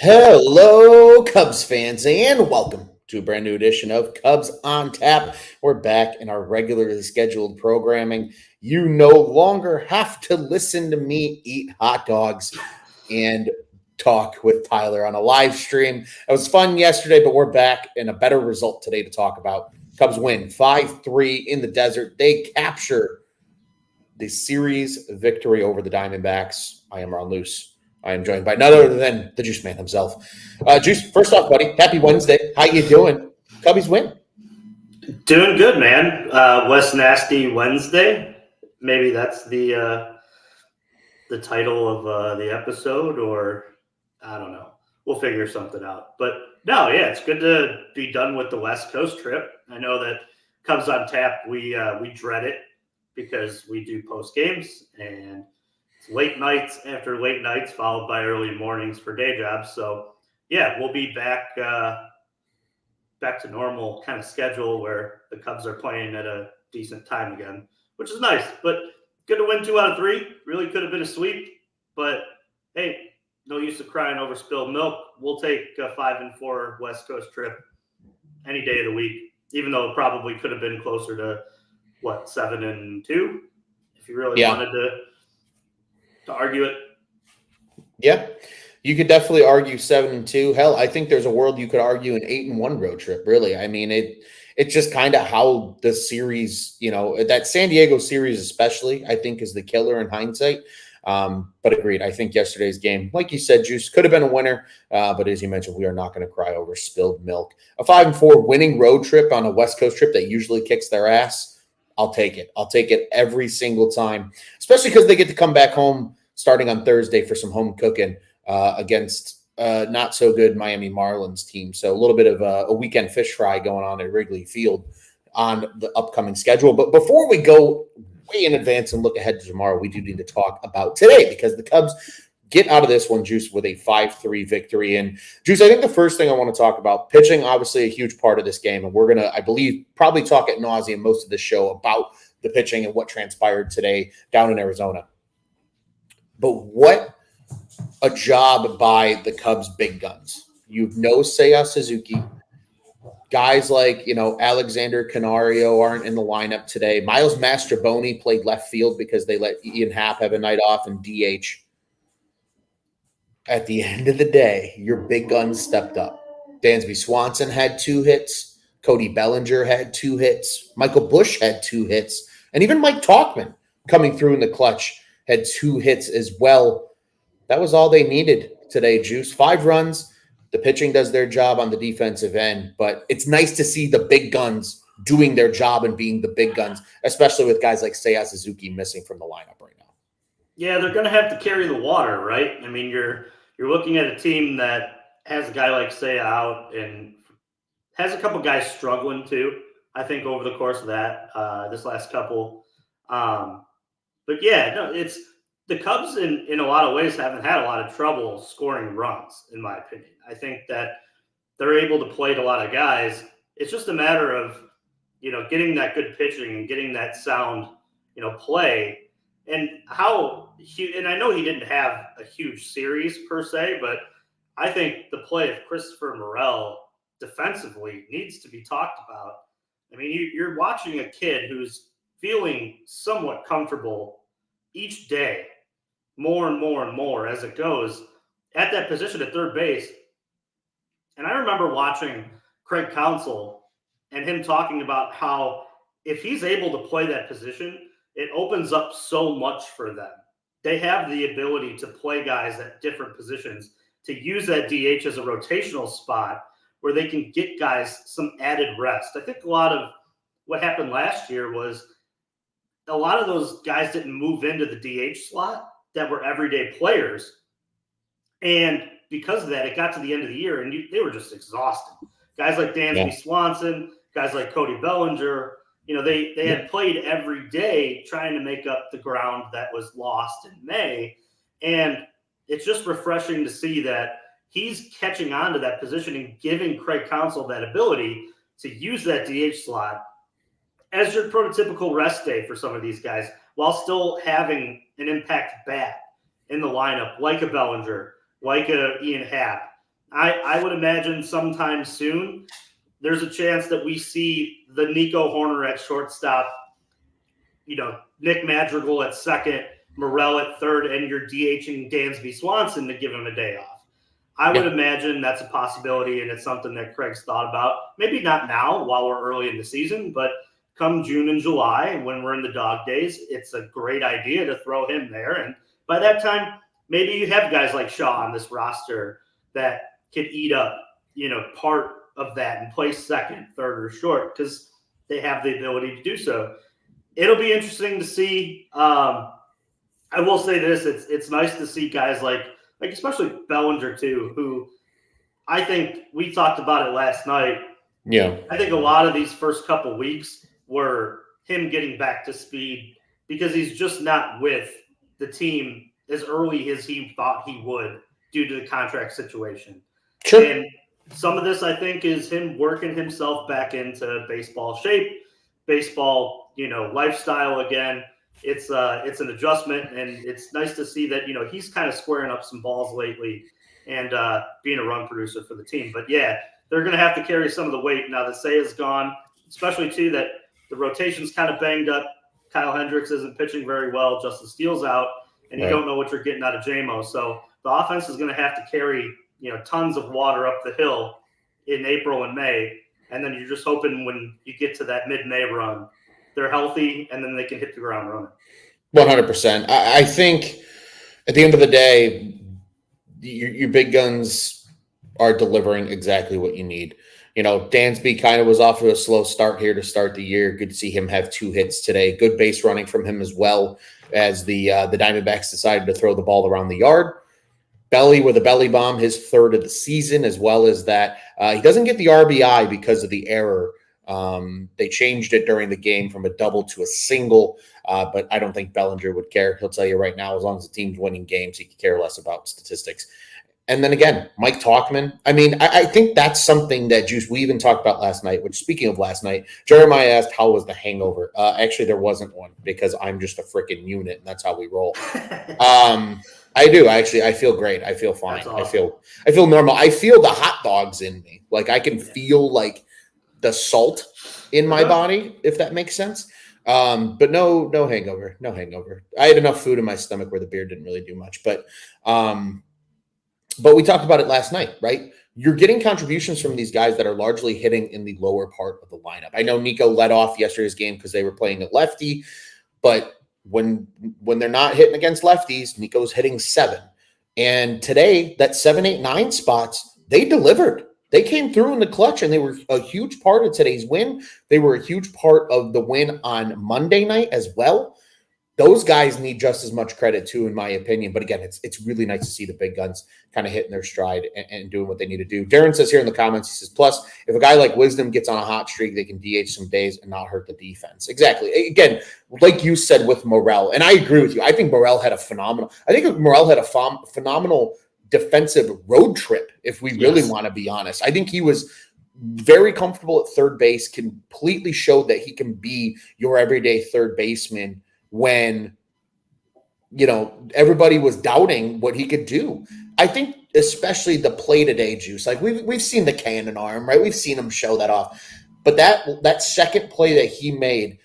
Hello, Cubs fans, and welcome to a brand new edition of Cubs on Tap. We're back in our regularly scheduled programming. You no longer have to listen to me eat hot dogs and talk with Tyler on a live stream. It was fun yesterday, but we're back in a better result today to talk about. Cubs win 5-3 in the desert. They capture the series victory over the Diamondbacks. I am Ron Luce. I am joined by none other than the Juice Man himself. Juice, first off, buddy, happy Wednesday. How you doing? Cubbies win. Doing good, man. WesNASTY Wednesday. Maybe that's the title of the episode, or I don't know. We'll figure something out. But no, yeah, it's good to be done with the West Coast trip. I know that Cubs on Tap, we dread it because we do post games and it's late nights after late nights followed by early mornings for day jobs. So yeah, we'll be back to normal kind of schedule where the Cubs are playing at a decent time again, which is nice. But good to win 2 out of 3. Really could have been a sweep, but hey, no use of crying over spilled milk. We'll take a 5-4 West Coast trip any day of the week, even though it probably could have been closer to 7-2 if you really wanted to argue it. Yeah, you could definitely argue 7-2. Hell, I think there's a world you could argue an 8-1 road trip. Really, I mean it's just kind of how the series, that San Diego series especially, I think is the killer in hindsight. But agreed. I think yesterday's game, like you said, Juice, could have been a winner. But as you mentioned, we are not going to cry over spilled milk. A 5-4 winning road trip on a West Coast trip that usually kicks their ass. I'll take it. I'll take it every single time, especially because they get to come back home starting on Thursday for some home cooking against not so good Miami Marlins team. So a little bit of a weekend fish fry going on at Wrigley Field on the upcoming schedule. But before we go way in advance and look ahead to tomorrow, we do need to talk about today because the Cubs get out of this one, Juice, with a 5-3 victory. And Juice, I think the first thing I want to talk about, pitching, obviously a huge part of this game. And we're going to, I believe, probably talk at nauseum most of the show about the pitching and what transpired today down in Arizona. But what a job by the Cubs' big guns. Seiya Suzuki. Guys like, Alexander Canario aren't in the lineup today. Miles Mastrobuoni played left field because they let Ian Happ have a night off and DH. At the end of the day, your big guns stepped up. Dansby Swanson had 2 hits. Cody Bellinger had 2 hits. Michael Busch had 2 hits. And even Mike Tauchman coming through in the clutch had 2 hits as well. That was all they needed today, Juice. 5 runs. The pitching does their job on the defensive end, but it's nice to see the big guns doing their job and being the big guns, especially with guys like Seiya Suzuki missing from the lineup right now. Yeah, they're going to have to carry the water, right? I mean, you're looking at a team that has a guy like Seiya out and has a couple guys struggling too, I think, over the course of that, this last couple. But yeah, no, it's the Cubs in a lot of ways haven't had a lot of trouble scoring runs, in my opinion. I think that they're able to play to a lot of guys. It's just a matter of, getting that good pitching and getting that sound, play. And and I know he didn't have a huge series per se, but I think the play of Christopher Morel defensively needs to be talked about. I mean, you're watching a kid who's feeling somewhat comfortable each day, more and more and more as it goes at that position at third base. And I remember watching Craig Counsell and him talking about how if he's able to play that position, it opens up so much for them. They have the ability to play guys at different positions, to use that DH as a rotational spot where they can get guys some added rest. I think a lot of what happened last year was a lot of those guys didn't move into the DH slot that were everyday players. And because of that, it got to the end of the year and they were just exhausted. Guys like Dansby Swanson, guys like Cody Bellinger, they had played every day trying to make up the ground that was lost in May. And it's just refreshing to see that he's catching on to that position and giving Craig Counsell that ability to use that DH slot as your prototypical rest day for some of these guys while still having an impact bat in the lineup, like a Bellinger, like a Ian Happ. I would imagine sometime soon there's a chance that we see the Nico Horner at shortstop, Nick Madrigal at second, Morel at third, and you're DHing Dansby Swanson to give him a day off. I would imagine that's a possibility, and it's something that Craig's thought about. Maybe not now while we're early in the season, but come June and July, when we're in the dog days, it's a great idea to throw him there. And by that time, maybe you have guys like Shaw on this roster that could eat up, part of that and play second, third, or short because they have the ability to do so. It'll be interesting to see. I will say this: it's nice to see guys like especially Bellinger too, who I think we talked about it last night. Yeah, I think a lot of these first couple weeks were him getting back to speed because he's just not with the team as early as he thought he would due to the contract situation. sure. And some of this, I think, is him working himself back into baseball shape, baseball, lifestyle again. It's an adjustment, and it's nice to see that, he's kind of squaring up some balls lately and being a run producer for the team. But, yeah, they're going to have to carry some of the weight now that Say is gone, especially, too, that the rotation's kind of banged up. Kyle Hendricks isn't pitching very well. Justin Steele's out, and you don't know what you're getting out of JMO. So the offense is going to have to carry, tons of water up the hill in April and May. And then you're just hoping when you get to that mid-May run, they're healthy and then they can hit the ground running. 100%. I think at the end of the day, your big guns are delivering exactly what you need. Dansby kind of was off to a slow start here to start the year. Good to see him have 2 hits today. Good base running from him as well as the Diamondbacks decided to throw the ball around the yard. Belly with a belly bomb, his 3rd of the season, as well as that. He doesn't get the RBI because of the error. They changed it during the game from a double to a single, but I don't think Bellinger would care. He'll tell you right now, as long as the team's winning games, he could care less about statistics. And then again, Mike Tauchman. I mean, I think that's something that Juice, we even talked about last night, which speaking of last night, Jeremiah asked, how was the hangover? Actually, there wasn't one because I'm just a freaking unit and that's how we roll. I do. Actually, I feel great. I feel fine. Awesome. I feel normal. I feel the hot dogs in me. Like I can feel like the salt in my body, if that makes sense. But no hangover. No hangover. I had enough food in my stomach where the beer didn't really do much. But we talked about it last night, right? You're getting contributions from these guys that are largely hitting in the lower part of the lineup. I know Nico led off yesterday's game because they were playing a lefty, but when they're not hitting against lefties, Nico's hitting 7. And today, that 7, 8, 9 spots, they delivered. They came through in the clutch, and they were a huge part of today's win. They were a huge part of the win on Monday night as well. Those guys need just as much credit too, in my opinion. But again, it's really nice to see the big guns kind of hitting their stride and doing what they need to do. Darren says here in the comments, he says, plus, if a guy like Wisdom gets on a hot streak, they can DH some days and not hurt the defense. Exactly. Again, like you said with Morel, and I agree with you. I think Morel had a phenomenal defensive road trip, if we really want to be honest. I think he was very comfortable at third base, completely showed that he can be your everyday third baseman when, everybody was doubting what he could do. I think especially the play today, Juice, like we've seen the cannon arm, right? We've seen him show that off. But that second play that he made,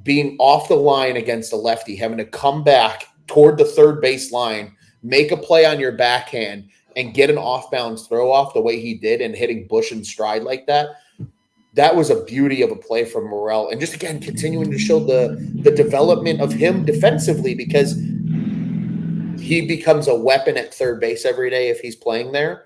being off the line against a lefty, having to come back toward the third base line, make a play on your backhand, and get an off-bounds throw off the way he did and hitting Bush in stride like that, that was a beauty of a play from Morel. And just, again, continuing to show the development of him defensively, because he becomes a weapon at third base every day if he's playing there.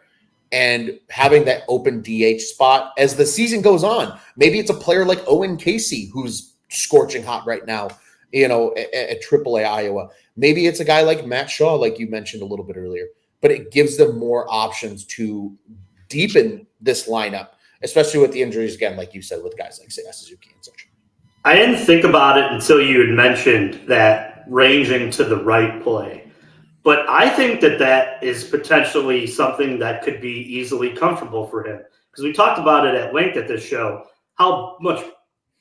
And having that open DH spot as the season goes on. Maybe it's a player like Owen Casey who's scorching hot right now, at AAA Iowa. Maybe it's a guy like Matt Shaw, like you mentioned a little bit earlier. But it gives them more options to deepen this lineup, especially with the injuries, again, like you said, with guys like Seiya Suzuki and such. I didn't think about it until you had mentioned that ranging to the right play. But I think that is potentially something that could be easily comfortable for him. Because we talked about it at length at this show, how much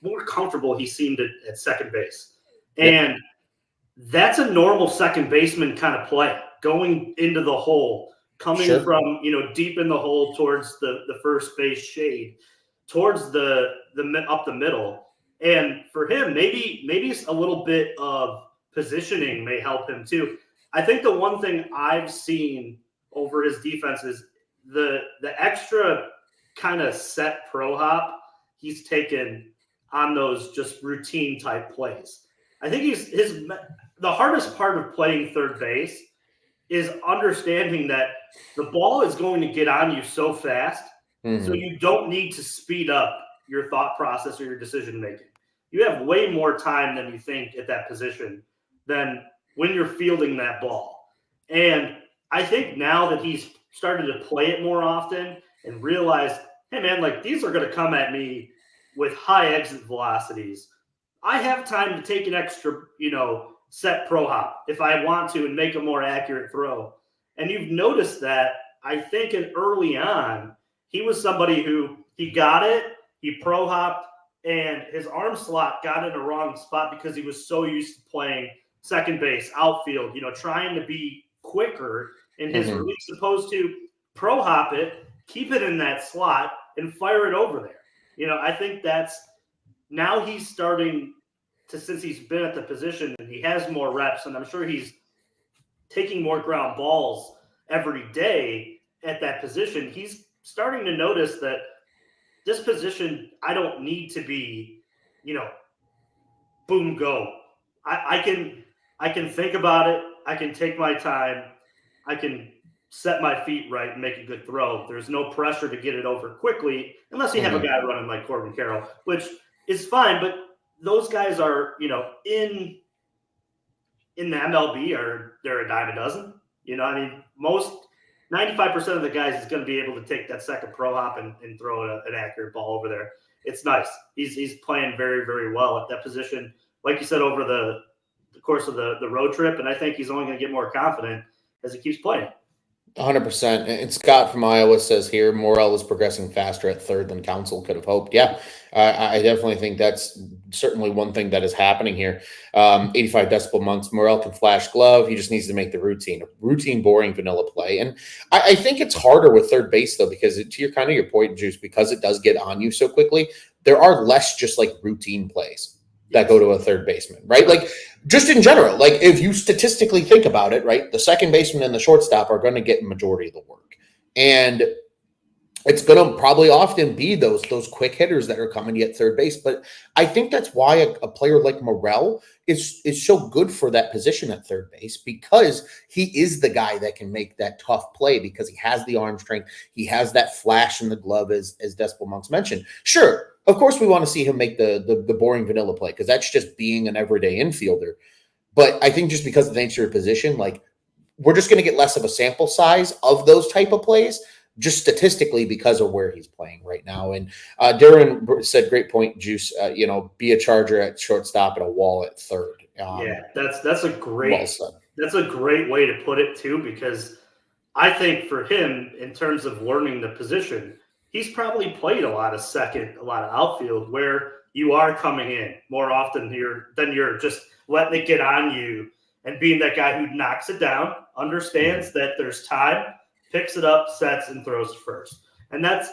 more comfortable he seemed at second base. And that's a normal second baseman kind of play, going into the hole, coming from, deep in the hole towards the first base shade, towards the up the middle. And for him, maybe a little bit of positioning may help him too. I think the one thing I've seen over his defense is the extra kind of set pro hop he's taken on those just routine type plays. I think the hardest part of playing third base is understanding that the ball is going to get on you so fast, so you don't need to speed up your thought process or your decision making. You have way more time than you think at that position than when you're fielding that ball. And I think now that he's started to play it more often and realized, hey man, like these are going to come at me with high exit velocities, I have time to take an extra, set pro hop if I want to and make a more accurate throw. And you've noticed that, I think, early on, he was somebody who he got it, he pro hopped, and his arm slot got in a wrong spot because he was so used to playing second base, outfield, trying to be quicker in his release, opposed to pro hop it, keep it in that slot, and fire it over there. I think that's now he's starting to, since he's been at the position and he has more reps, and I'm sure he's taking more ground balls every day at that position, he's starting to notice that this position, I don't need to be, boom, go. I can think about it. I can take my time. I can set my feet right and make a good throw. There's no pressure to get it over quickly unless you have a guy running like Corbin Carroll, which is fine. But those guys are, in the MLB they're a dime a dozen. Most 95% of the guys is going to be able to take that second pro hop and throw an accurate ball over there. It's nice. He's playing very, very well at that position, like you said, over the course of the road trip. And I think he's only going to get more confident as he keeps playing. 100%. And Scott from Iowa says here, Morel is progressing faster at third than Counsell could have hoped. Yeah, I definitely think that's certainly one thing that is happening here. 85 decibel months. Morel can flash glove. He just needs to make the routine, boring vanilla play. And I think it's harder with third base, though, because to your point, Juice, because it does get on you so quickly, there are less just like routine plays that go to a third baseman, right? Like just in general, like if you statistically think about it, right, the second baseman and the shortstop are going to get majority of the work. And it's going to probably often be those quick hitters that are coming to get third base. But I think that's why a player like Morel is so good for that position at third base, because he is the guy that can make that tough play because he has the arm strength. He has that flash in the glove, as Decibel Monks mentioned. Sure, of course, we want to see him make the boring vanilla play because that's just being an everyday infielder. But I think just because of the nature of position, like we're just going to get less of a sample size of those type of plays, just statistically because of where he's playing right now. And Darren said, great point, Juice, be a Charger at shortstop and a Wall at third. That's a great way to put it too, because I think for him, in terms of learning the position, he's probably played a lot of second, a lot of outfield, where you are coming in more often than you're just letting it get on you and being that guy who knocks it down, understands that there's time, picks it up, sets, and throws first. And that's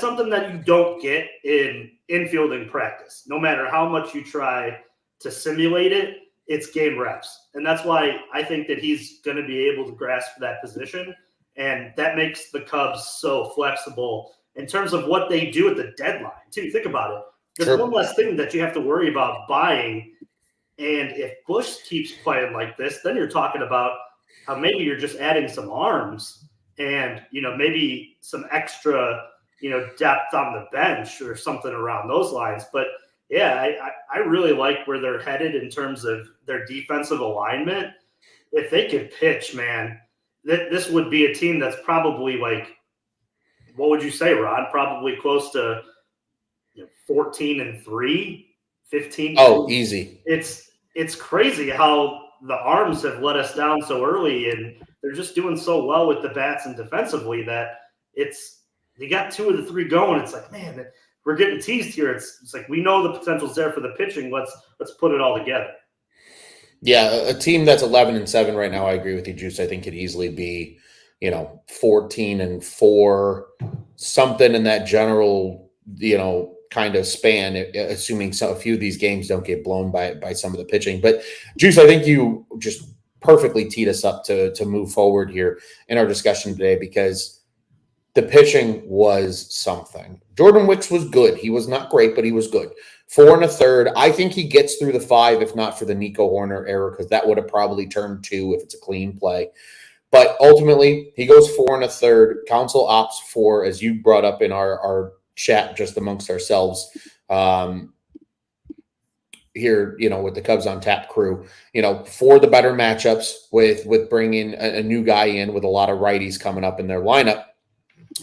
something that you don't get in infielding practice. No matter how much you try to simulate it, it's game reps. And that's why I think that he's going to be able to grasp that position. And that makes the Cubs so flexible in terms of what they do at the deadline, too. Think about it. There's one less thing that you have to worry about buying. And if Bush keeps playing like this, then you're talking about how maybe you're just adding some arms and, maybe some extra, depth on the bench or something around those lines. But, yeah, I really like where they're headed in terms of their defensive alignment. If they could pitch, man, this would be a team that's probably like, what would you say, Rod? Probably close to 14-3, 15. Oh, easy. It's crazy how the arms have let us down so early, and they're just doing so well with the bats and defensively that they got 2 of the 3 going. It's like, man, we're getting teased here. It's like we know the potential's there for the pitching. Let's put it all together. Yeah, a team that's 11-7 right now, I agree with you, Juice. I think could easily be 14-4, something in that general, kind of span, assuming a few of these games don't get blown by some of the pitching. But Juice, I think you just perfectly teed us up to move forward here in our discussion today, because the pitching was something. Jordan Wicks was good. He was not great, but he was good. 4 1/3. I think he gets through the 5, if not for the Nico Horner error, because that would have probably turned 2 if it's a clean play. But ultimately, he goes 4 1/3. Council opts for, as you brought up in our chat just amongst ourselves, here, with the Cubs on Tap crew, for the better matchups with bringing a new guy in with a lot of righties coming up in their lineup.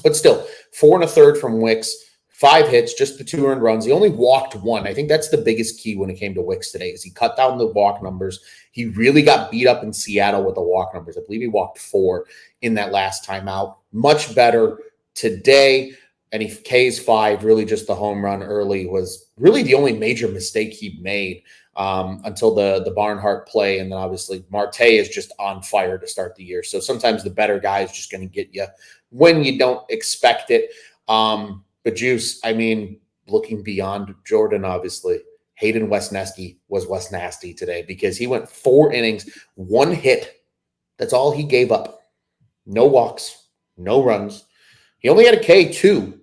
But still, 4 1/3 from Wicks, 5 hits, just the 2 earned runs. He only walked 1. I think that's the biggest key when it came to Wicks today, is he cut down the walk numbers. He really got beat up in Seattle with the walk numbers. I believe he walked 4 in that last time out. Much better today. And he K's 5, really just the home run early was really the only major mistake he made until the Barnhart play. And then obviously Marte is just on fire to start the year. So sometimes the better guy is just going to get you when you don't expect it. But Juice, I mean, looking beyond Jordan, obviously, Hayden WesNASTY was WesNASTY today, because he went 4 innings, 1 hit. That's all he gave up. No walks, no runs. He only had a K2,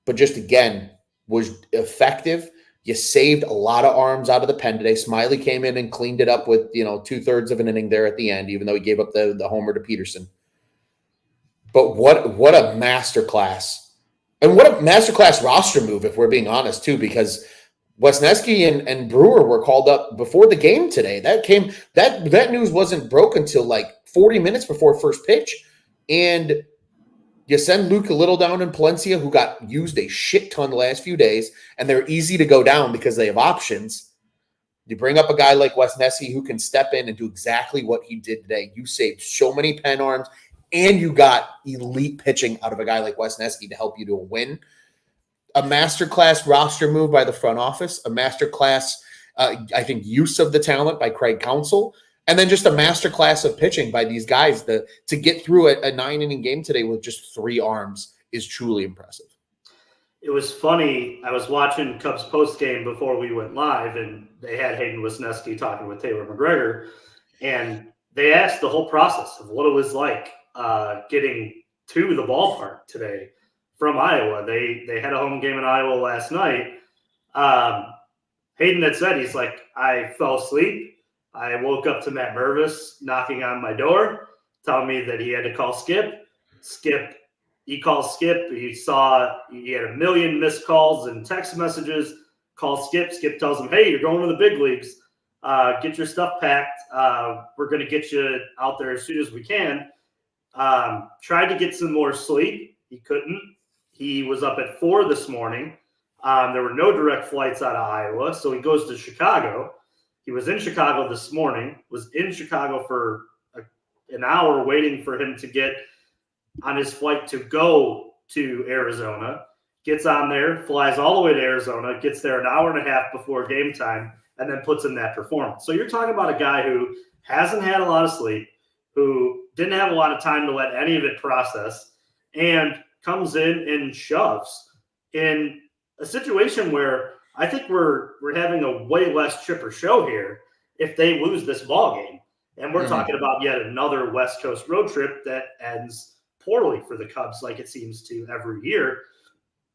but just again was effective. You saved a lot of arms out of the pen today. Smiley came in and cleaned it up with 2/3 of an inning there at the end, even though he gave up the homer to Peterson. But what a masterclass. And what a masterclass roster move, if we're being honest, too, because WesNASTY and Brewer were called up before the game today. That news wasn't broken until like 40 minutes before first pitch. And you send Luke a little down in Palencia, who got used a shit ton the last few days, and they're easy to go down because they have options. You bring up a guy like WesNASTY who can step in and do exactly what he did today. You saved so many pen arms, and you got elite pitching out of a guy like WesNASTY to help you to a win. A masterclass roster move by the front office, a masterclass, I think, use of the talent by Craig Counsell, and then just a masterclass of pitching by these guys. To get through a 9-inning game today with just 3 arms is truly impressive. It was funny. I was watching Cubs post game before we went live, and they had Hayden WesNASTY talking with Taylor McGregor, and they asked the whole process of what it was like getting to the ballpark today from Iowa. They had a home game in Iowa last night. Hayden had said, he's like, I fell asleep. I woke up to Matt Mervis knocking on my door, telling me that he had to call Skip. He calls Skip. He saw he had 1 million missed calls and text messages. Calls Skip. Skip tells him, hey, you're going to the big leagues. Get your stuff packed. We're going to get you out there as soon as we can. Tried to get some more sleep. He couldn't. He was up at 4 this morning. There were no direct flights out of Iowa, so he goes to Chicago. He was in Chicago this morning, was in Chicago for an hour waiting for him to get on his flight to go to Arizona, gets on there, flies all the way to Arizona, gets there an hour and a half before game time, and then puts in that performance. So you're talking about a guy who hasn't had a lot of sleep, who didn't have a lot of time to let any of it process, and comes in and shoves in a situation where I think we're having a way less chipper show here if they lose this ball game. And we're talking about yet another West Coast road trip that ends poorly for the Cubs, like it seems to every year.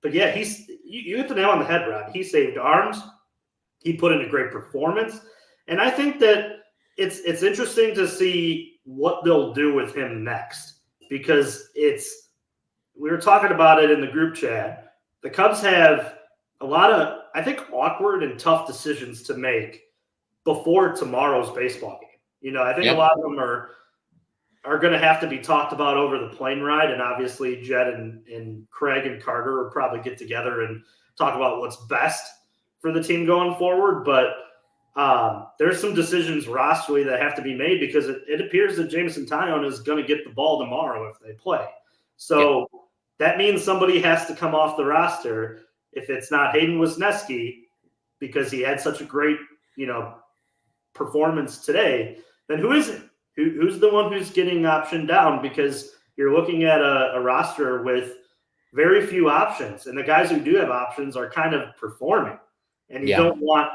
But yeah, you hit the nail on the head, Rod. He saved arms. He put in a great performance. And I think that it's interesting to see what they'll do with him next, because we were talking about it in the group chat. The Cubs have a lot of, I think, awkward and tough decisions to make before tomorrow's baseball game. I think a lot of them are going to have to be talked about over the plane ride. And obviously Jed and Craig and Carter will probably get together and talk about what's best for the team going forward. But there's some decisions rosterly that have to be made, because it appears that Jameson Taillon is going to get the ball tomorrow if they play. So that means somebody has to come off the roster. If it's not Hayden WesNASTY, because he had such a great, performance today, then who is it? Who's the one who's getting optioned down? Because you're looking at a roster with very few options, and the guys who do have options are kind of performing, and you don't want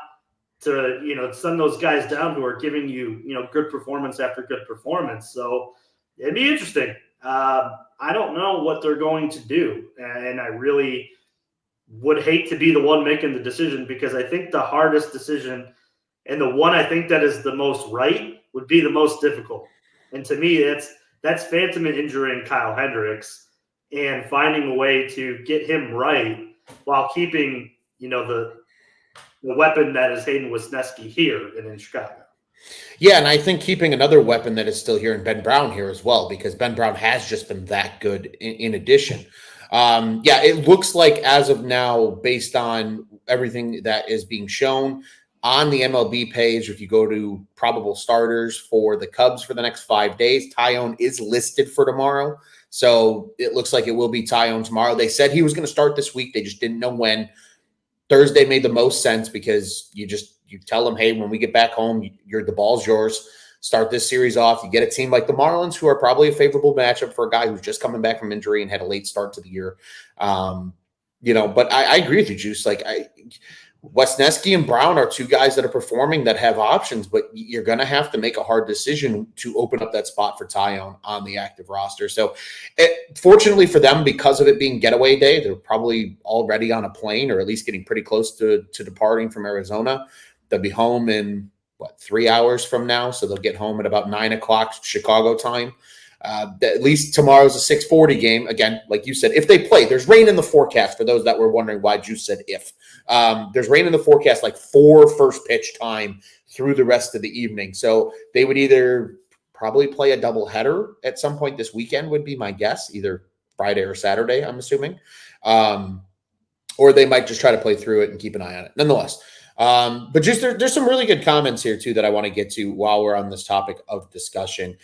to, send those guys down who are giving you, good performance after good performance. So it'd be interesting. I don't know what they're going to do, and I really would hate to be the one making the decision, because I think the hardest decision, and the one I think that is the most right, would be the most difficult. And to me, that's phantom injuring Kyle Hendricks and finding a way to get him right while keeping, the weapon that is Hayden WesNASTY here and in Chicago. Yeah, and I think keeping another weapon that is still here in Ben Brown here as well, because Ben Brown has just been that good in addition. It looks like as of now, based on everything that is being shown on the MLB page, if you go to probable starters for the Cubs for the next 5 days, Tyone is listed for tomorrow. So it looks like it will be Tyone tomorrow. They said he was going to start this week. They just didn't know when. Thursday made the most sense because you tell them, hey, when we get back home, the ball's yours. Start this series off. You get a team like the Marlins, who are probably a favorable matchup for a guy who's just coming back from injury and had a late start to the year. But I agree with you, Juice. WesNASTY and Brown are two guys that are performing that have options, but you're going to have to make a hard decision to open up that spot for Tyone on the active roster. So fortunately for them, because of it being getaway day, they're probably already on a plane, or at least getting pretty close to departing from Arizona. They'll be home in 3 hours from now. So they'll get home at about 9:00 Chicago time. At least tomorrow's a 6:40 game. Again, like you said, if they play, there's rain in the forecast for those that were wondering why Juice said if. There's rain in the forecast, for first pitch time through the rest of the evening. So they would either probably play a doubleheader at some point this weekend, would be my guess, either Friday or Saturday, I'm assuming. Or they might just try to play through it and keep an eye on it. Nonetheless, but just there's some really good comments here too that I want to get to while we're on this topic of discussion.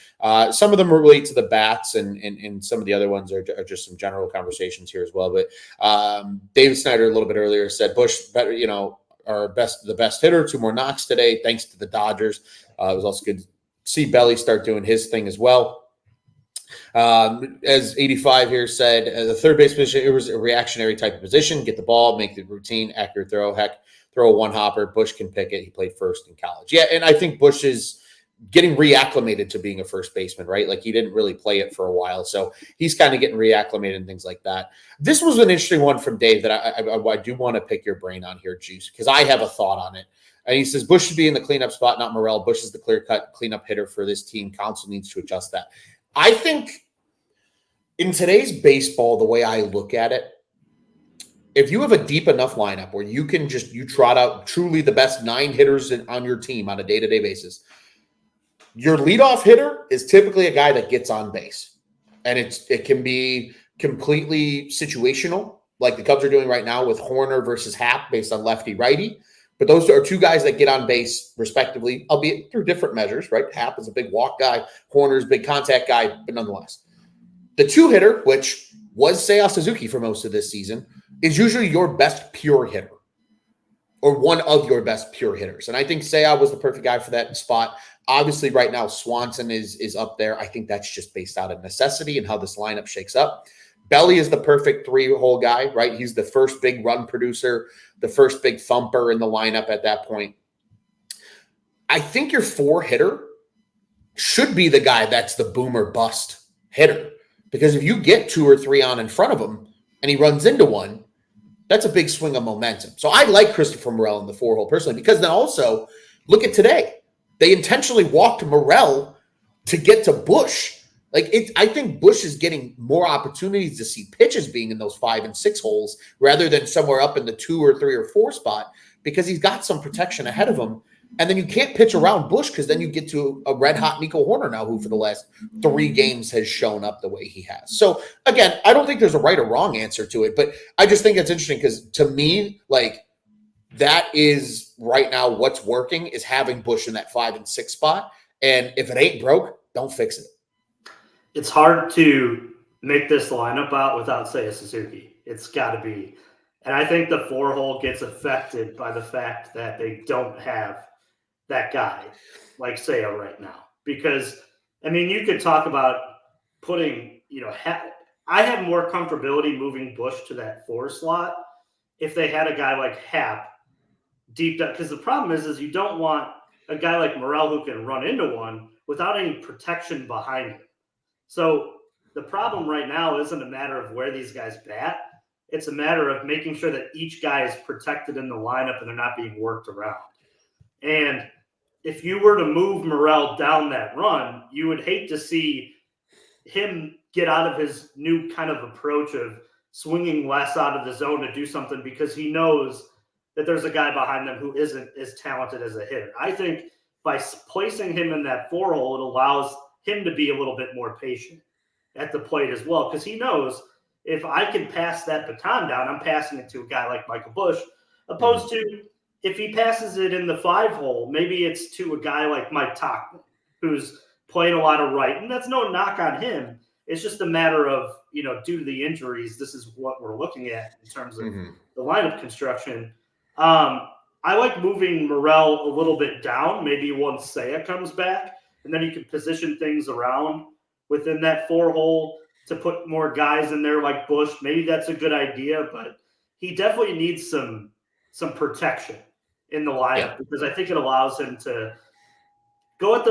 Some of them relate to the bats, and some of the other ones are just some general conversations here as well. But David Snyder a little bit earlier said Bush better, the best hitter, 2 more knocks today, thanks to the Dodgers. It was also good to see Belly start doing his thing as well. As 85 here said, the third base position, it was a reactionary type of position. Get the ball, make the routine, accurate throw. Heck, throw a one-hopper. Bush can pick it. He played first in college. Yeah, and I think Bush is getting reacclimated to being a first baseman, right? He didn't really play it for a while, so he's kind of getting reacclimated and things like that. This was an interesting one from Dave that I do want to pick your brain on here, Juice, because I have a thought on it. And he says Bush should be in the cleanup spot, not Morel. Bush is the clear-cut cleanup hitter for this team. Council needs to adjust that. I think in today's baseball, the way I look at it, if you have a deep enough lineup where you can you trot out truly the best 9 hitters on your team on a day-to-day basis, your leadoff hitter is typically a guy that gets on base. And it can be completely situational, like the Cubs are doing right now with Horner versus Happ based on lefty-righty. But those are 2 guys that get on base respectively, albeit through different measures, right? Happ is a big walk guy. Horner's a big contact guy, but nonetheless. The 2-hitter, which was Seiya Suzuki for most of this season, is usually your best pure hitter, or one of your best pure hitters. And I think Seiya was the perfect guy for that spot. Obviously, right now, Swanson is up there. I think that's just based out of necessity and how this lineup shakes up. Belly is the perfect 3-hole guy, right? He's the first big run producer, the first big thumper in the lineup at that point. I think your 4-hitter should be the guy that's the boom or bust hitter. Because if you get 2 or 3 on in front of him and he runs into one, that's a big swing of momentum. So I like Christopher Morel in the 4-hole personally, because then also look at today. They intentionally walked Morel to get to Bush. I think Bush is getting more opportunities to see pitches being in those 5 and 6 holes rather than somewhere up in the 2 or 3 or 4 spot, because he's got some protection ahead of him. And then you can't pitch around Bush, because then you get to a red-hot Nico Horner now, who for the last 3 games has shown up the way he has. So, again, I don't think there's a right or wrong answer to it, but I just think it's interesting because, to me, that is right now what's working, is having Bush in that 5 and 6 spot. And if it ain't broke, don't fix it. It's hard to make this lineup out without Seiya Suzuki. It's got to be. And I think the 4-hole gets affected by the fact that they don't have that guy like Seiya right now. Because, you could talk about putting I have more comfortability moving Bush to that 4 slot if they had a guy like Hap deep down, because the problem is you don't want a guy like Morel who can run into one without any protection behind him. So the problem right now isn't a matter of where these guys bat. It's a matter of making sure that each guy is protected in the lineup and they're not being worked around. And if you were to move Morel down that run, you would hate to see him get out of his new kind of approach of swinging less out of the zone to do something because he knows that there's a guy behind them who isn't as talented as a hitter. I think by placing him in that 4 hole, it allows him to be a little bit more patient at the plate as well, because he knows if I can pass that baton down, I'm passing it to a guy like Michael Busch, opposed to if he passes it in the 5 hole, maybe it's to a guy like Mike Tauchman, who's playing a lot of right. And that's no knock on him. It's just a matter of, due to the injuries, this is what we're looking at in terms of the lineup construction. I like moving Morel a little bit down, maybe once Seiya comes back, and then you can position things around within that 4 hole to put more guys in there like Bush. Maybe that's a good idea, but he definitely needs some protection in the lineup because I think it allows him to go at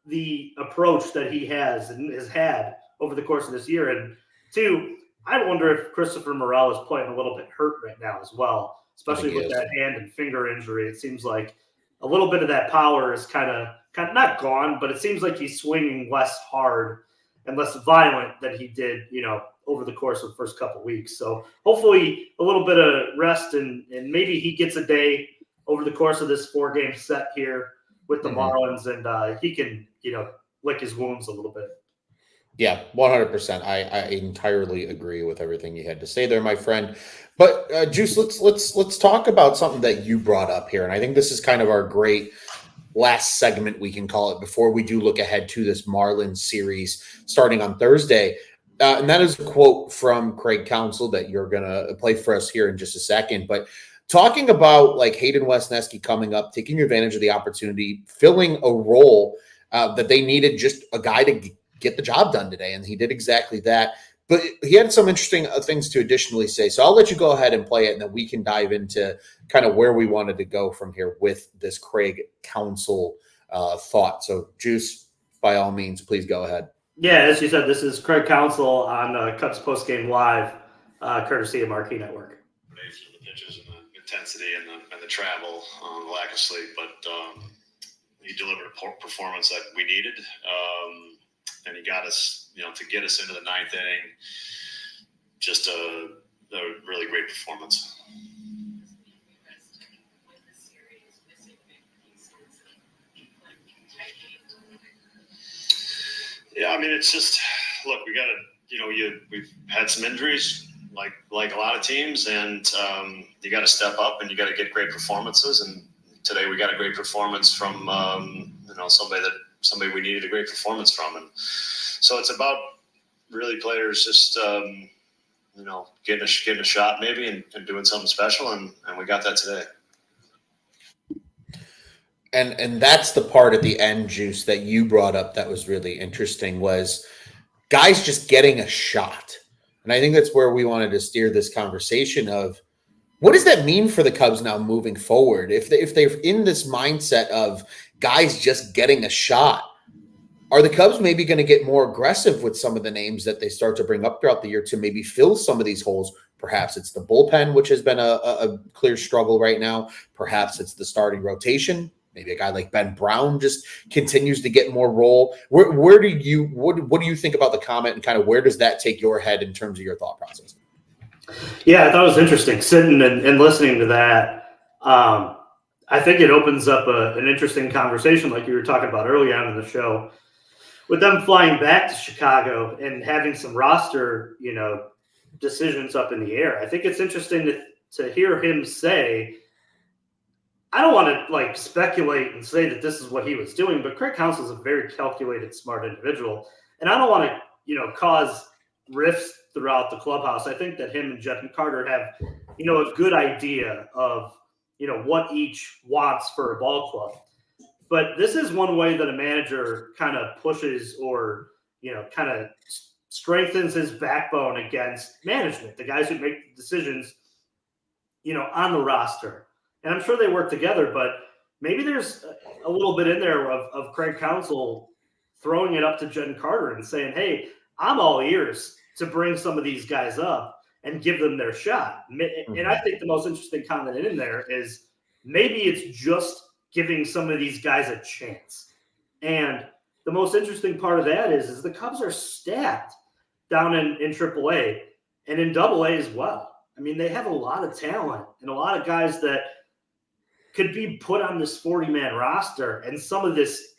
the approach that he has and has had over the course of this year. And 2, I wonder if Christopher Morel is playing a little bit hurt right now as well, especially with that hand and finger injury. It seems like a little bit of that power is kind of not gone, but it seems like he's swinging less hard and less violent than he did, over the course of the first couple of weeks. So hopefully a little bit of rest and maybe he gets a day over the course of this 4-game set here with the Marlins and he can, lick his wounds a little bit. Yeah, 100%. I entirely agree with everything you had to say there, my friend. But Juice, let's talk about something that you brought up here, and I think this is kind of our great last segment, we can call it, before we do look ahead to this Marlins series starting on Thursday. And that is a quote from Craig Counsell that you're going to play for us here in just a second. But talking about like Hayden WesNASTY coming up, taking advantage of the opportunity, filling a role that they needed just a guy to get the job done today. And he did exactly that. But he had some interesting things to additionally say. So I'll let you go ahead and play it, and then we can dive into kind of where we wanted to go from here with this Craig Counsell thought. So, Juice, by all means, please go ahead. Yeah, as you said, this is Craig Counsell on Cubs Postgame Live, courtesy of Marquee Network. The pitches and the intensity and the travel, the lack of sleep, but he delivered a performance that we needed. And he got us, to get us into the 9th inning. Just a really great performance. Yeah, I mean, it's just, look, we got to, we've had some injuries like a lot of teams, and you got to step up and you got to get great performances. And today we got a great performance from, somebody we needed a great performance from. And so it's about really players just, getting a shot maybe and doing something special. And we got that today. And that's the part at the end, Juice, that you brought up that was really interesting, was guys just getting a shot. And I think that's where we wanted to steer this conversation of, what does that mean for the Cubs now moving forward? If they're in this mindset of guys just getting a shot, are the Cubs maybe going to get more aggressive with some of the names that they start to bring up throughout the year to maybe fill some of these holes? Perhaps it's the bullpen, which has been a clear struggle right now. Perhaps it's the starting rotation. Maybe a guy like Ben Brown just continues to get more role. What do you think about the comment, and kind of where does that take your head in terms of your thought process? Yeah, I thought it was interesting sitting and listening to that. I think it opens up an interesting conversation, like you were talking about early on in the show, with them flying back to Chicago and having some roster, decisions up in the air. I think it's interesting to hear him say, I don't want to speculate and say that this is what he was doing, but Craig Counsell is a very calculated, smart individual. And I don't want to, cause rifts throughout the clubhouse. I think that him and Jeff Carter have, a good idea of, what each wants for a ball club. But this is one way that a manager kind of pushes or, kind of strengthens his backbone against management, the guys who make the decisions, on the roster. And I'm sure they work together, but maybe there's a little bit in there of Craig Counsell throwing it up to Jen Carter and saying, hey, I'm all ears to bring some of these guys up and give them their shot. And I think the most interesting comment in there is maybe it's just giving some of these guys a chance. And the most interesting part of that is the Cubs are stacked down in AAA and in AA as well. I mean, they have a lot of talent and a lot of guys that could be put on this 40-man roster, and some of this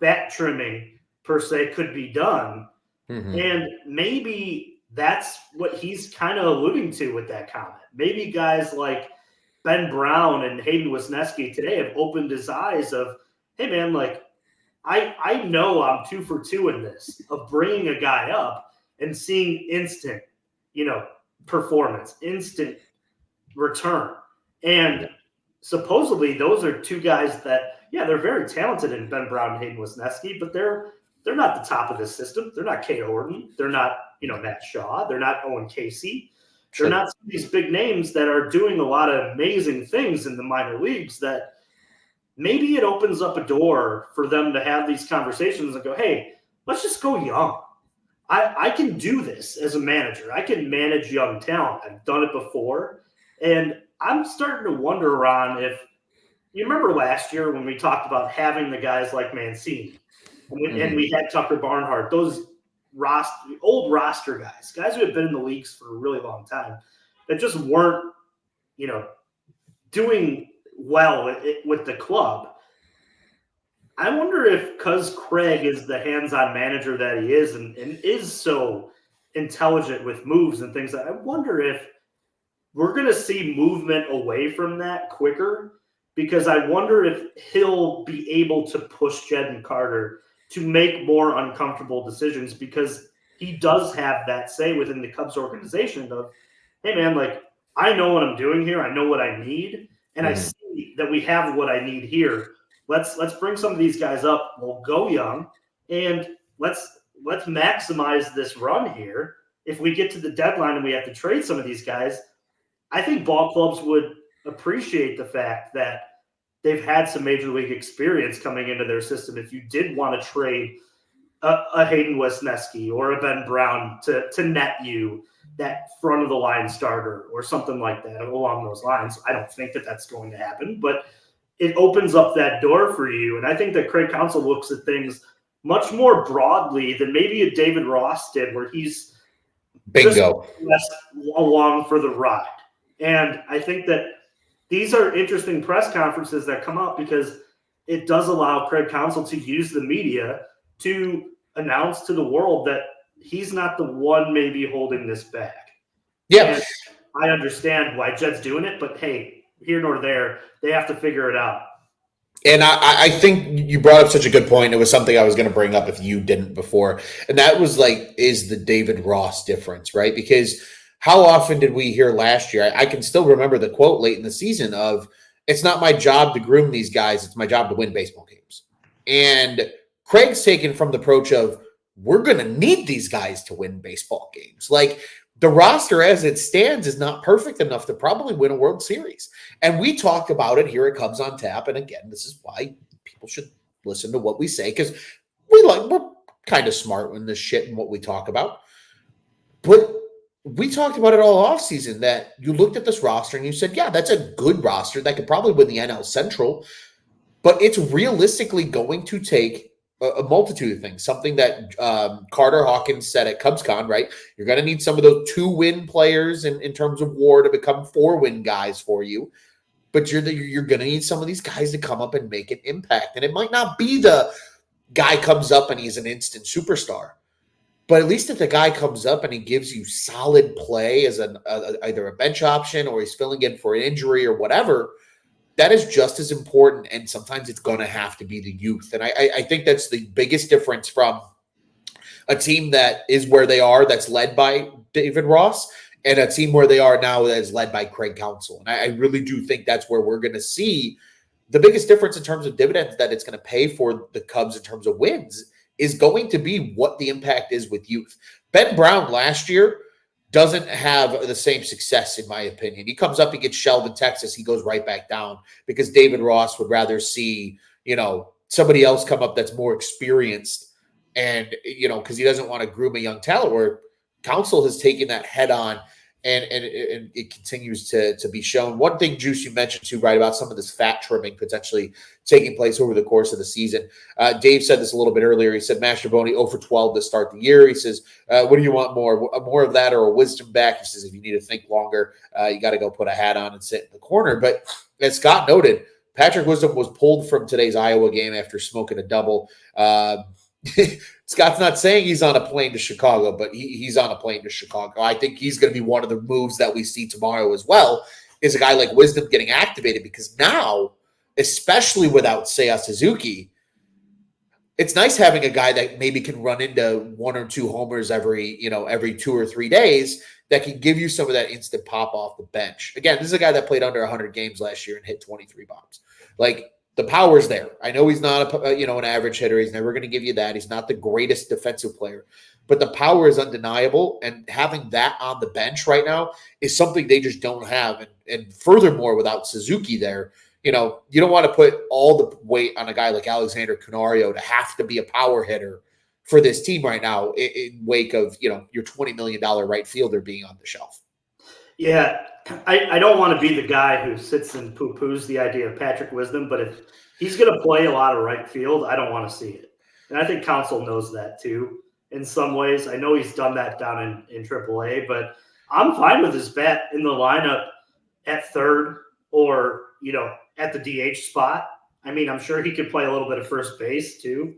fat trimming, per se, could be done. And maybe that's what he's kind of alluding to with that comment. Maybe guys like Ben Brown and Hayden WesNASTY today have opened his eyes of, hey, man, like, I know I'm 2 for 2 in this, of bringing a guy up and seeing instant, performance, instant return. And supposedly those are two guys that, they're very talented in Ben Brown and Hayden WesNASTY, but they're not the top of this system. They're not Kate Orton. They're not, Matt Shaw. They're not Owen Casey. They're not some of these big names that are doing a lot of amazing things in the minor leagues that maybe it opens up a door for them to have these conversations and go, hey, let's just go young. I can do this as a manager. I can manage young talent. I've done it before. And I'm starting to wonder, Ron, if you remember last year when we talked about having the guys like Mancini and we had Tucker Barnhart, those old roster guys who have been in the leagues for a really long time that just weren't, doing well with the club. I wonder if, because Craig is the hands-on manager that he is and is so intelligent with moves and things, I wonder if we're going to see movement away from that quicker, because I wonder if he'll be able to push Jen Carter to make more uncomfortable decisions, because he does have that say within the Cubs organization of, hey, man, like, I know what I'm doing here. I know what I need. And I see that we have what I need here. Let's bring some of these guys up. We'll go young, and let's maximize this run here. If we get to the deadline and we have to trade some of these guys, I think ball clubs would appreciate the fact that they've had some major league experience coming into their system. If you did want to trade a Hayden WesNASTY or a Ben Brown to net you that front of the line starter or something like that along those lines, I don't think that that's going to happen, but it opens up that door for you. And I think that Craig Counsell looks at things much more broadly than maybe a David Ross did, where he's bingo just along for the ride. And I think that these are interesting press conferences that come up because it does allow Craig Counsell to use the media to announce to the world that he's not the one maybe holding this back. Yeah. And I understand why Jed's doing it, but hey, here nor there, they have to figure it out. And I think you brought up such a good point. It was something I was going to bring up if you didn't before. And that was is the David Ross difference, right? Because how often did we hear last year? I can still remember the quote late in the season of, it's not my job to groom these guys. It's my job to win baseball games. And Craig's taken from the approach of, we're going to need these guys to win baseball games. Like, the roster as it stands is not perfect enough to probably win a World Series. And we talked about it here at Cubs on Tap. And again, this is why people should listen to what we say, because we're kind of smart in this shit and what we talk about. But we talked about it all offseason, that you looked at this roster and you said, yeah, that's a good roster that could probably win the NL Central, but it's realistically going to take a multitude of things. Something that Carter Hawkins said at CubsCon, right? You're going to need some of those 2-win players in terms of WAR to become 4-win guys for you. But you're going to need some of these guys to come up and make an impact. And it might not be the guy comes up and he's an instant superstar. But at least if the guy comes up and he gives you solid play as either a bench option or he's filling in for an injury or whatever, that is just as important, and sometimes it's going to have to be the youth. And I think that's the biggest difference from a team that is where they are, that's led by David Ross, and a team where they are now that is led by Craig Counsell. And I really do think that's where we're going to see the biggest difference in terms of dividends that it's going to pay for the Cubs in terms of wins is going to be what the impact is with youth. Ben Brown last year doesn't have the same success, in my opinion. He comes up, he gets shelled in Texas, he goes right back down because David Ross would rather see, somebody else come up that's more experienced and, because he doesn't want to groom a young talent, where Council has taken that head on and it continues to be shown. One thing, Juice, you mentioned too, right, about some of this fat trimming potentially taking place over the course of the season. Dave said this a little bit earlier. He said Mastrobuoni 0 for 12 to start the year. He says, what do you want more of that or a wisdom back? He says, if you need to think longer, you got to go put a hat on and sit in the corner. But as Scott noted, Patrick Wisdom was pulled from today's Iowa game after smoking a double. Scott's not saying he's on a plane to Chicago, but he's on a plane to Chicago. I think he's going to be one of the moves that we see tomorrow as well, is a guy like Wisdom getting activated, because now, especially without Seiya Suzuki, it's nice having a guy that maybe can run into 1 or 2 homers every 2 or 3 days that can give you some of that instant pop off the bench. Again, this is a guy that played under 100 games last year and hit 23 bombs. Like, the power's there. I know he's not an average hitter. He's never going to give you that. He's not the greatest defensive player, but the power is undeniable. And having that on the bench right now is something they just don't have. And furthermore, without Suzuki there, you don't want to put all the weight on a guy like Alexander Canario to have to be a power hitter for this team right now in wake of, your $20 million right fielder being on the shelf. Yeah, I don't want to be the guy who sits and poo-poos the idea of Patrick Wisdom, but if he's going to play a lot of right field, I don't want to see it. And I think Council knows that too in some ways. I know he's done that down in AAA, but I'm fine with his bat in the lineup at third or, at the DH spot. I mean, I'm sure he could play a little bit of first base too.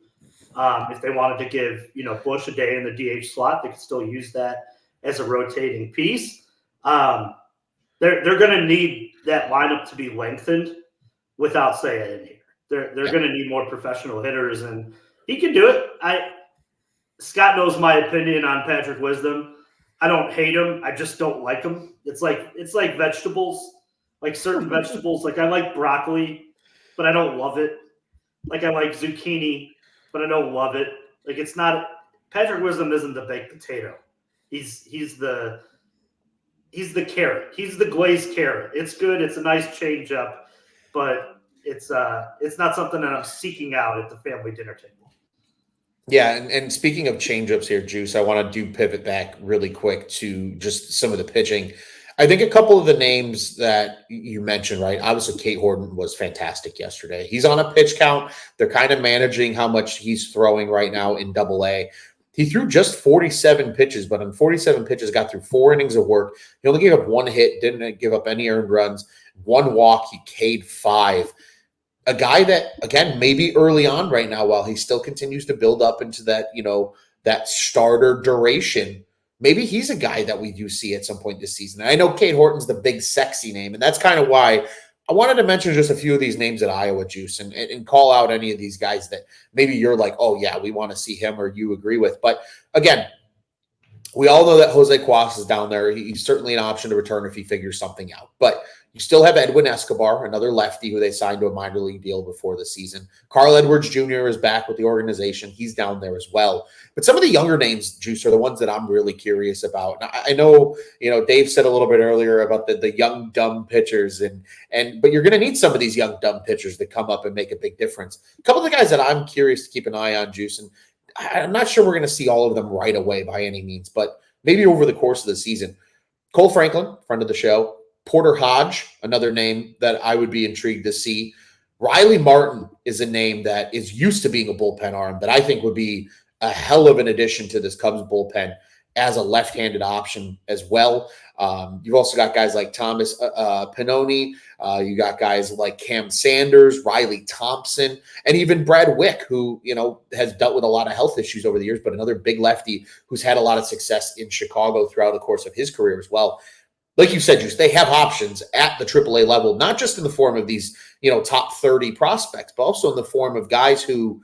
If they wanted to give, Bush a day in the DH slot, they could still use that as a rotating piece. They're going to need that lineup to be lengthened without Seiya in here. They're going to need more professional hitters, and he can do it. Scott knows my opinion on Patrick Wisdom. I don't hate him. I just don't like him. It's like vegetables, like certain vegetables. Like I like broccoli, but I don't love it. Like I like zucchini, but I don't love it. Like it's not. Patrick Wisdom isn't the baked potato. He's the carrot. He's the glazed carrot. It's good. It's a nice change up, but it's not something that I'm seeking out at the family dinner table. Yeah, and speaking of changeups here, Juice, I want to pivot back really quick to just some of the pitching. I think a couple of the names that you mentioned, right? Obviously, Cade Horton was fantastic yesterday. He's on a pitch count. They're kind of managing how much he's throwing right now in Double-A. He threw just 47 pitches, but on 47 pitches, got through 4 innings of work. He only gave up 1 hit, didn't give up any earned runs, 1 walk. He K'd 5. A guy that, again, maybe early on right now, while he still continues to build up into that, that starter duration, maybe he's a guy that we do see at some point this season. And I know Cade Horton's the big sexy name, and that's kind of why I wanted to mention just a few of these names at Iowa, Juice, and call out any of these guys that maybe you're like, oh, yeah, we want to see him, or you agree with. But, again, we all know that Jose Cuas is down there. He's certainly an option to return if he figures something out. But you still have Edwin Escobar, another lefty who they signed to a minor league deal before the season. Carl Edwards Jr. is back with the organization. He's down there as well. But some of the younger names, Juice, are the ones that I'm really curious about. Now, I know, Dave said a little bit earlier about the young, dumb pitchers, but you're going to need some of these young, dumb pitchers to come up and make a big difference. A couple of the guys that I'm curious to keep an eye on, Juice, and I'm not sure we're going to see all of them right away by any means, but maybe over the course of the season. Cole Franklin, friend of the show. Porter Hodge, another name that I would be intrigued to see. Riley Martin is a name that is used to being a bullpen arm that I think would be a hell of an addition to this Cubs bullpen as a left-handed option as well. You've also got guys like Thomas Pannoni. You got guys like Cam Sanders, Riley Thompson, and even Brad Wick, who, has dealt with a lot of health issues over the years, but another big lefty who's had a lot of success in Chicago throughout the course of his career as well. Like you said, Juice, they have options at the AAA level, not just in the form of these, top 30 prospects, but also in the form of guys who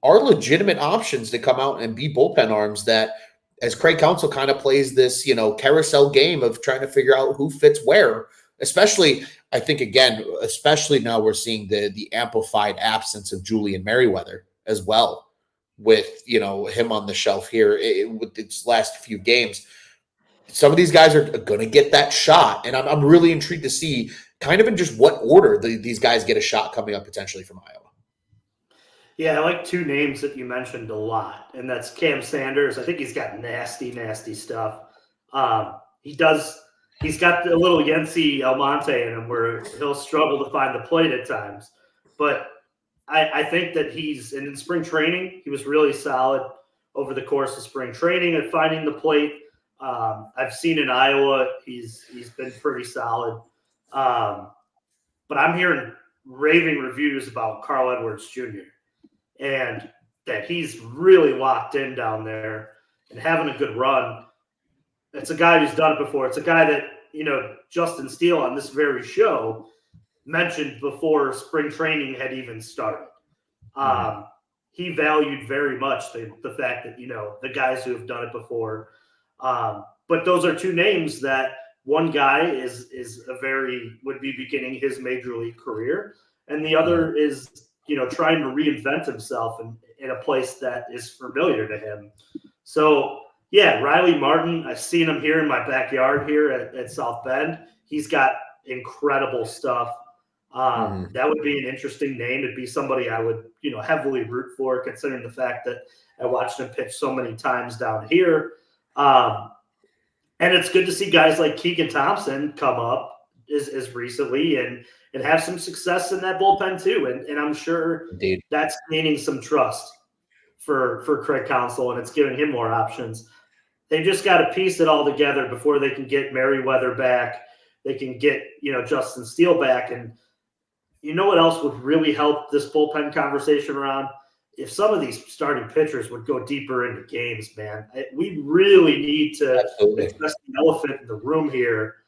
are legitimate options to come out and be bullpen arms that, as Craig Counsell kind of plays this, carousel game of trying to figure out who fits where, especially, I think, again, especially now we're seeing the amplified absence of Julian Merriweather as well. with, him on the shelf here with its last few games. Some of these guys are going to get that shot, and I'm really intrigued to see kind of in just what order these guys get a shot coming up potentially from Iowa. Yeah, I like two names that you mentioned a lot, and that's Cam Sanders. I think he's got nasty, nasty stuff. He's got a little Yency Almonte in him where he'll struggle to find the plate at times. But I think that he's in spring training, he was really solid over the course of spring training at finding the plate. I've seen in Iowa, he's been pretty solid. But I'm hearing raving reviews about Carl Edwards Jr. and that he's really locked in down there and having a good run. It's a guy who's done it before. It's a guy that, Justin Steele on this very show mentioned before spring training had even started. He valued very much the fact that, the guys who have done it before. But those are two names that one guy would be beginning his major league career, and the other is, trying to reinvent himself in a place that is familiar to him. So, yeah, Riley Martin, I've seen him here in my backyard here at South Bend. He's got incredible stuff. That would be an interesting name. It'd be somebody I would, heavily root for, considering the fact that I watched him pitch so many times down here. And it's good to see guys like Keegan Thompson come up as recently and have some success in that bullpen too. And I'm sure that's gaining some trust for Craig Counsell, and it's giving him more options. They just got to piece it all together before they can get Merriweather back. They can get, Justin Steele back. And you know what else would really help this bullpen conversation around? If some of these starting pitchers would go deeper into games, man. We really need to address the elephant in the room here.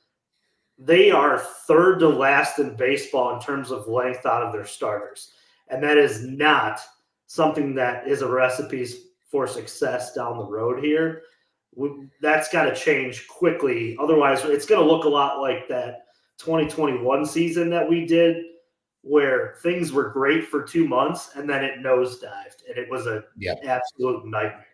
They are third to last in baseball in terms of length out of their starters. And that is not something that is a recipe for success down the road here. That's got to change quickly. Otherwise, it's going to look a lot like that 2021 season that we did, where things were great for 2 months and then it nosedived, and it was an absolute nightmare.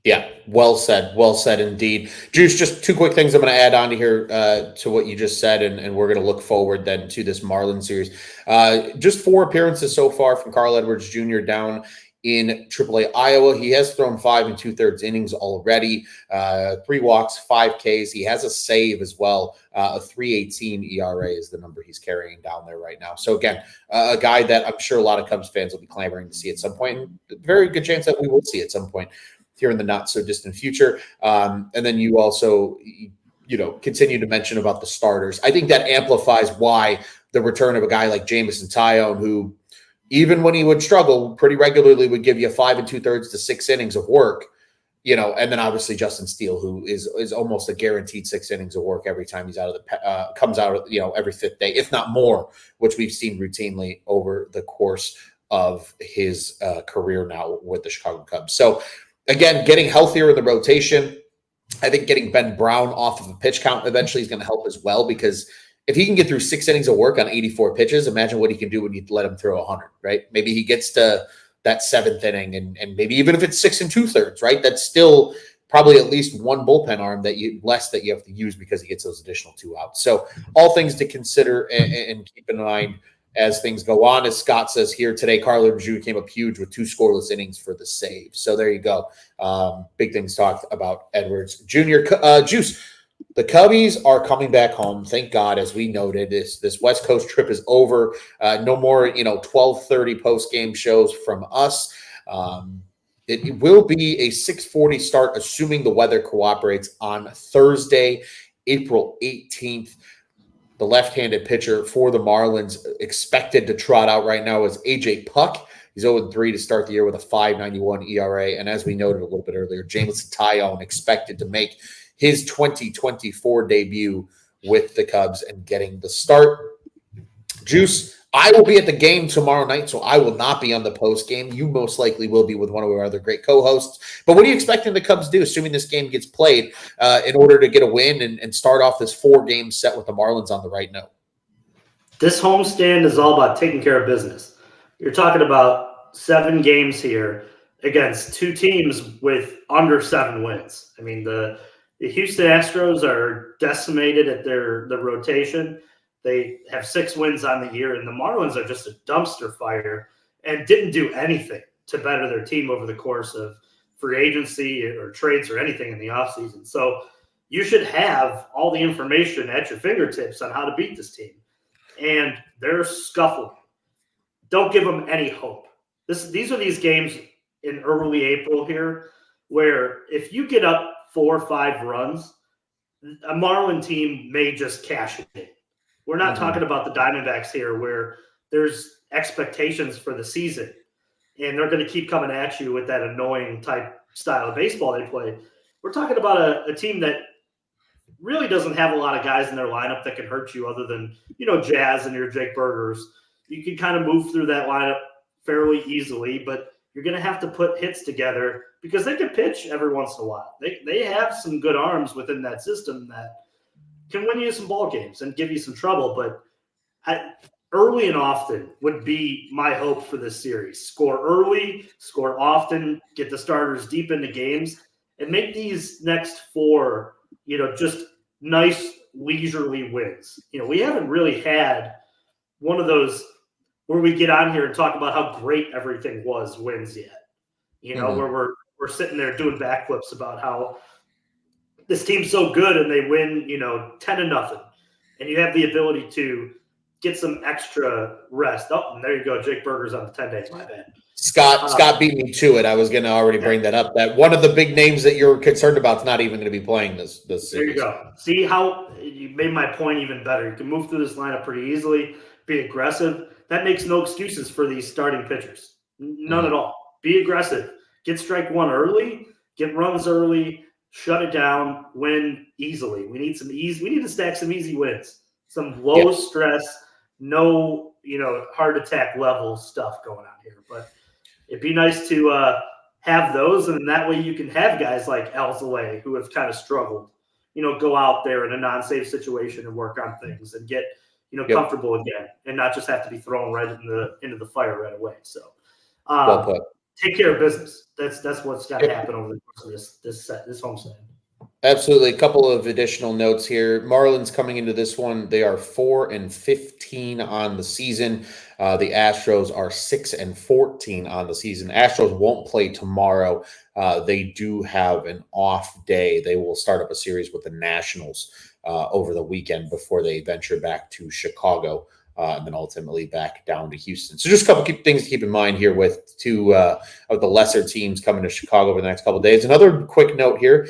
Yeah, well said indeed. Juice, just two quick things I'm going to add on to here to what you just said, and we're going to look forward then to this Marlins series. Just 4 appearances so far from Carl Edwards Jr. down in AAA Iowa. He has thrown 5 2/3 innings already, 3 walks, 5 Ks. He has a save as well. A 3.18 ERA is the number he's carrying down there right now. So again, a guy that I'm sure a lot of Cubs fans will be clamoring to see at some point. And very good chance that we will see at some point here in the not so distant future. And then you also, continue to mention about the starters. I think that amplifies why the return of a guy like Jameson Taillon, who even when he would struggle pretty regularly, would give you 5 2/3 to 6 innings of work, and then obviously Justin Steele, who is almost a guaranteed 6 innings of work every time he's comes out of, every 5th day, if not more, which we've seen routinely over the course of his career now with the Chicago Cubs. So again, getting healthier in the rotation. I think getting Ben Brown off of a pitch count eventually is going to help as well, because if he can get through 6 innings of work on 84 pitches, imagine what he can do when you let him throw 100, right? Maybe he gets to that 7th inning, and maybe even if it's 6 2/3, right? That's still probably at least one bullpen arm that you have to use because he gets those additional 2 outs. So all things to consider and keep in mind as things go on. As Scott says here today, Carl Edwards Jr. came up huge with 2 scoreless innings for the save. So there you go. Big things talked about Edwards Jr. Juice. The Cubbies are coming back home, thank God. As we noted, this West Coast trip is over. No more, 12:30 post-game shows from us. It will be a 6:40 start, assuming the weather cooperates, on Thursday, April 18th. The left-handed pitcher for the Marlins expected to trot out right now is A.J. Puck. He's 0-3 to start the year with a 5.91 ERA. And as we noted a little bit earlier, Jameson Taillon expected to make his 2024 debut with the Cubs and getting the start. Juice, I will be at the game tomorrow night, so I will not be on the post game. You most likely will be with one of our other great co-hosts. But what are you expecting the Cubs to do, assuming this game gets played, in order to get a win and start off this 4-game set with the Marlins on the right note? This homestand is all about taking care of business. You're talking about 7 games here, against two teams with under 7 wins. I mean, the Houston Astros are decimated at the rotation. They have 6 wins on the year, and the Marlins are just a dumpster fire and didn't do anything to better their team over the course of free agency or trades or anything in the offseason. So you should have all the information at your fingertips on how to beat this team. And they're scuffling. Don't give them any hope. These are these games in early April here where if you get up 4 or 5 runs, a Marlin team may just cash it in. We're not talking about the Diamondbacks here where there's expectations for the season and they're going to keep coming at you with that annoying type style of baseball they play. We're talking about a team that really doesn't have a lot of guys in their lineup that can hurt you other than, Jazz and your Jake Burgers. You can kind of move through that lineup fairly easily, but you're going to have to put hits together because they can pitch every once in a while. They have some good arms within that system that can win you some ball games and give you some trouble, but early and often would be my hope for this series. Score early, score often, get the starters deep into games, and make these next 4, just nice leisurely wins. We haven't really had one of those where we get on here and talk about how great everything was wins yet. Where we're sitting there doing backflips about how this team's so good and they win, 10-0. And you have the ability to get some extra rest. Oh, and there you go. Jake Burger's on the 10 days. My bad. Scott beat me to it. I was going to already bring that up. That one of the big names that you're concerned about is not even going to be playing this series. There you go. See how you made my point even better. You can move through this lineup pretty easily, be aggressive. That makes no excuses for these starting pitchers. None at all. Be aggressive. Get strike 1 early. Get runs early. Shut it down. Win easily. We need to stack some easy wins. Some low stress, no, heart attack level stuff going on here. But it'd be nice to have those, and that way you can have guys like Alzolay who have kind of struggled, go out there in a non-safe situation and work on things and get, comfortable again, and not just have to be thrown right into the fire right away. So, well put. Take care of business. That's what's got to happen over the course of this homestand. Absolutely. A couple of additional notes here. Marlins coming into this one, they are 4-15 on the season. The Astros are 6-14 on the season. Astros won't play tomorrow. They do have an off day. They will start up a series with the Nationals over the weekend before they venture back to Chicago. And then ultimately back down to Houston. So just a couple things to keep in mind here with 2 of the lesser teams coming to Chicago over the next couple of days. Another quick note here,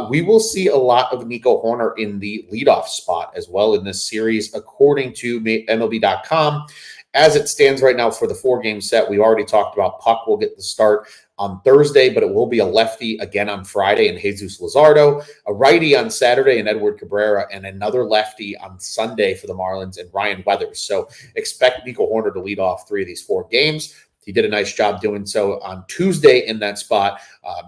we will see a lot of Nico Horner in the leadoff spot as well in this series, according to MLB.com. As it stands right now for the 4-game set, we already talked about Puck will get the start on Thursday, but it will be a lefty again on Friday and Jesus Luzardo, a righty on Saturday and Edward Cabrera, and another lefty on Sunday for the Marlins and Ryan Weathers. So expect Nico Horner to lead off 3 of these 4 games. He did a nice job doing so on Tuesday in that spot.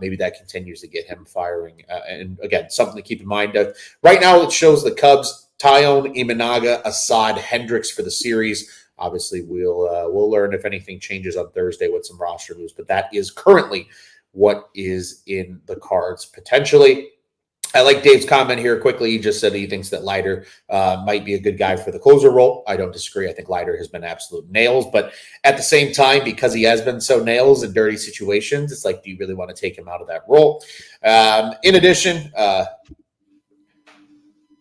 Maybe that continues to get him firing. And again, something to keep in mind. Right now, it shows the Cubs, Tyone, Imanaga, Assad, Hendricks for the series. Obviously, we'll learn if anything changes on Thursday with some roster moves, but that is currently what is in the cards potentially. I like Dave's comment here quickly. He just said he thinks that Leiter might be a good guy for the closer role. I don't disagree. I think Leiter has been absolute nails, but at the same time, because he has been so nails in dirty situations, it's like, do you really want to take him out of that role? In addition,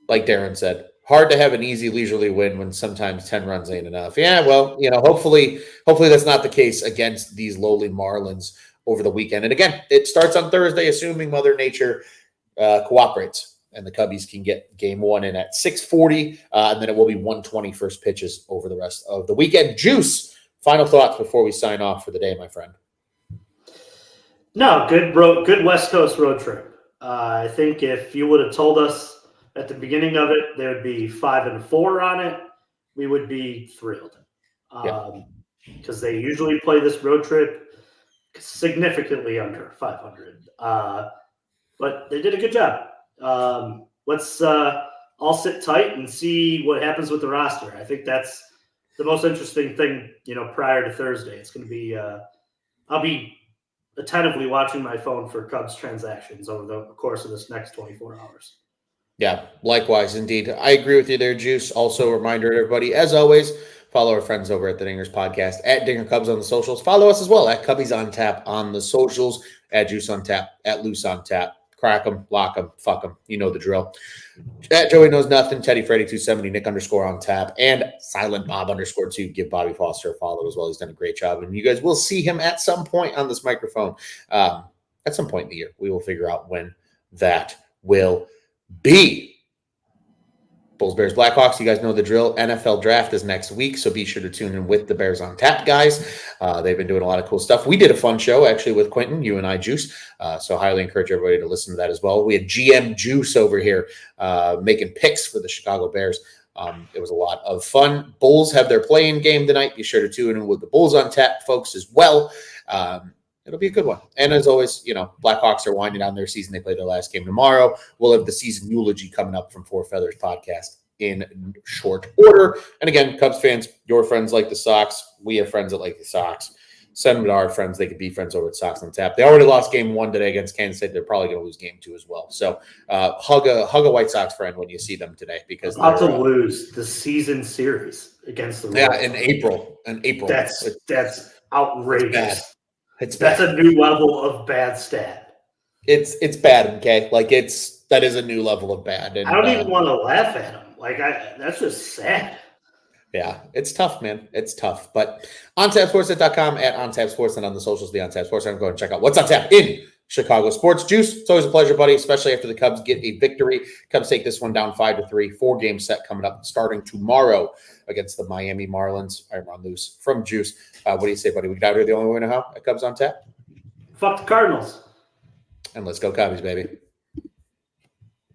like Darren said, hard to have an easy leisurely win when sometimes 10 runs ain't enough. Yeah, well, hopefully that's not the case against these lowly Marlins over the weekend. And again, it starts on Thursday, assuming Mother Nature cooperates and the Cubbies can get game 1 in at 6:40, and then it will be 1:20 first pitches over the rest of the weekend. Juice, final thoughts before we sign off for the day, my friend. No, good West Coast road trip. I think if you would have told us at the beginning of it, there would be 5-4 on it, we would be thrilled. Because they usually play this road trip significantly under 500. But they did a good job. Let's all sit tight and see what happens with the roster. I think that's the most interesting thing, prior to Thursday. It's going to be I'll be attentively watching my phone for Cubs transactions over the course of this next 24 hours. Yeah, likewise, indeed. I agree with you there, Juice. Also, a reminder to everybody, as always, follow our friends over at the Dingers Podcast, at Dinger Cubs on the socials. Follow us as well, at Cubbies on Tap on the socials, at Juice on Tap, at Luce on Tap. Crack them, lock them, fuck them. You know the drill. At Joey Knows Nothing, Teddy Freddy 270, Nick _on tap, and Silent Bob _2. Give Bobby Foster a follow as well. He's done a great job. And you guys will see him at some point on this microphone. At some point in the year. We will figure out when that will be. Bulls, Bears, Blackhawks. You guys know the drill. NFL draft is next week, so be sure to tune in with the Bears on Tap guys. They've been doing a lot of cool stuff. We did a fun show, actually, with Quentin, you and I, Juice. So highly encourage everybody to listen to that as well. We had GM Juice over here making picks for the Chicago Bears. It was a lot of fun. Bulls have their play-in game tonight. Be sure to tune in with the Bulls on Tap folks as well. It'll be a good one. And as always, Blackhawks are winding down their season. They play their last game tomorrow. We'll have the season eulogy coming up from Four Feathers Podcast in short order. And again, Cubs fans, your friends like the Sox. We have friends that like the Sox. Send them to our friends. They could be friends over at Sox on Tap. They already lost game 1 today against Kansas City. They're probably going to lose game 2 as well. So hug a White Sox friend when you see them today, because about to lose the season series against the Royals. In April. That's outrageous. It's bad. That's a new level of bad stat. It's bad, okay? That is a new level of bad. And I don't even want to laugh at him. That's just sad. Yeah, it's tough, man. It's tough. But ontapsportsnet.com, at ontapsportsnet on the socials, the OnTap Sports. I'm going to check out what's on tap in Chicago sports. Juice, it's always a pleasure, buddy, especially after the Cubs get a victory. Cubs take this one down 5-3. 4-game set coming up starting tomorrow against the Miami Marlins. I'm on Loose from Juice. What do you say, buddy? We got out here the only way we know how at Cubs on Tap. Fuck the Cardinals. And let's go Cubbies, baby.